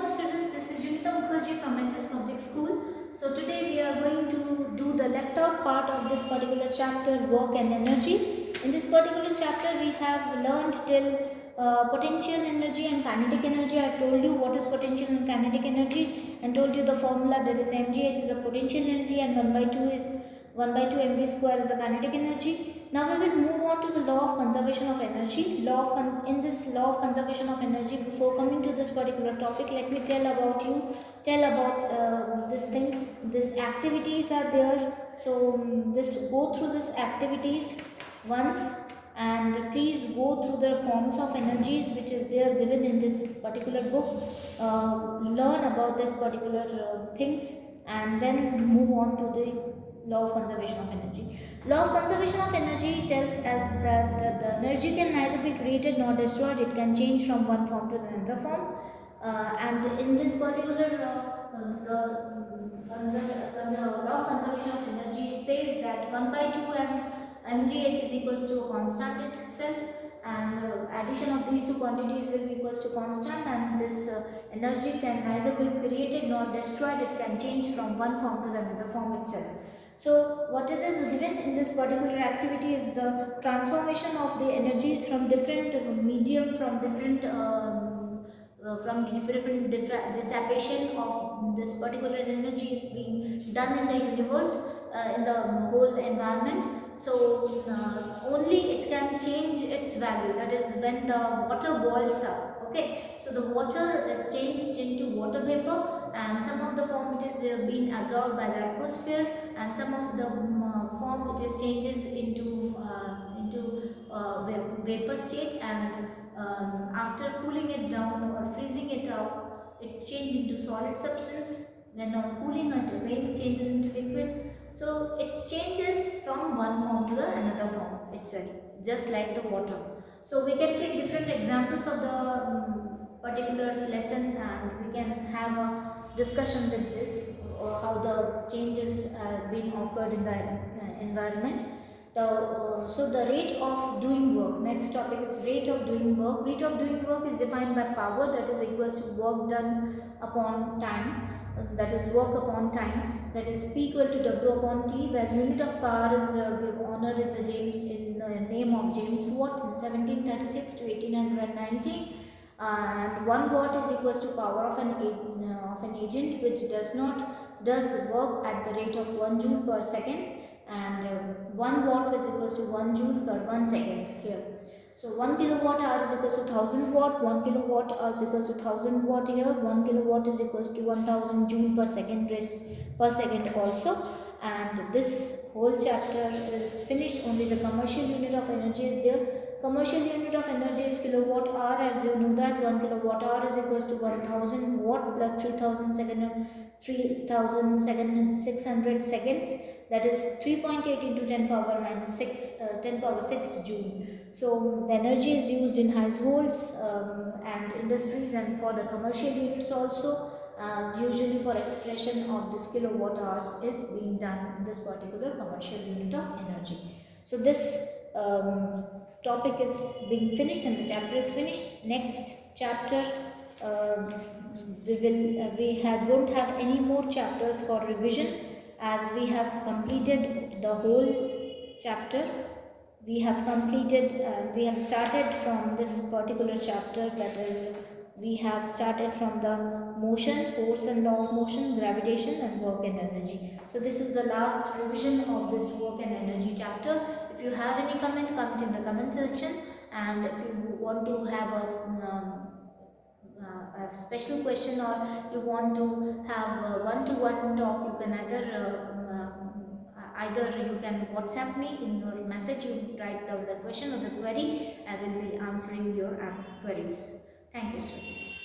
morning students, this is Junita Mukherjee from SS Public School. So today we are going to do the left out part of this particular chapter, work and energy. In this particular chapter we have learned till potential energy and kinetic energy. I have told you what is potential and kinetic energy and told you the formula, that is mgh is a potential energy and 1 by 2 is 1 by 2 mv square is a kinetic energy. Now we will move on to the law of conservation of energy. In this law of conservation of energy, before coming to this particular topic, let me tell about this thing. These activities are there. So go through these activities once, and please go through the forms of energies which is there given in this particular book. Learn about this particular things, and then move on to the law of conservation of energy. Law of conservation of energy tells us that the energy can neither be created nor destroyed. It can change from one form to another form. And in this particular law of conservation of energy says that 1 by 2 mgh is equals to a constant itself, and addition of these two quantities will be equals to constant, and this energy can neither be created nor destroyed. It can change from one form to another form itself. So what it is given in this particular activity is the transformation of the energies from different medium, from different dissipation of this particular energy is being done in the universe, in the whole environment. So only it can change its value, that is when the water boils up. Okay, so the water is changed into water vapor, and some of the form it is being absorbed by the atmosphere, and some of the form it is changes into vapor state, and after cooling it down or freezing it out, it changes into solid substance. When on cooling it again changes into liquid. So it changes from one form to the another form itself, just like the water. So we can take different examples of the particular lesson, and we can have a discussion with this, how the changes been occurred in the environment. So the rate of doing work. Next topic is rate of doing work. Rate of doing work is defined by power, that is equals to work done upon time. That is work upon time. That is P equal to W upon T, where unit of power is honored in the name of James Watt in 1736 to 1890. And 1 watt is equals to power of an agent which does work at the rate of 1 joule per second, and 1 watt is equals to 1 joule per 1 second here. So 1 kilowatt hour is equals to 1000 watt, 1 kilowatt hour is equals to 1000 watt here, 1 kilowatt is equals to 1000 joule per second also. And this whole chapter is finished. Only the commercial unit of energy is there. Commercial unit of energy is kilowatt hour. As you know that 1 kilowatt hour is equals to 1000 watt plus 3600 seconds, that is 3.8 into 10 power minus 6 10 power 6 joule. So the energy is used in households and industries, and for the commercial units also. Usually for expression of this kilowatt hours is being done in this particular commercial unit of energy. So this topic is being finished and the chapter is finished. Next chapter don't have any more chapters for revision, as we have completed the whole chapter. We have completed and we have started from this particular chapter, that is we have started from the motion, force and law of motion, gravitation and work and energy. So this is the last revision of this work and energy chapter. If you have any comment in the comment section, and if you want to have a special question, or you want to have a one-to-one talk, you can either you can WhatsApp me. In your message you write down the question or the query. I will be answering your queries. Thank you, students.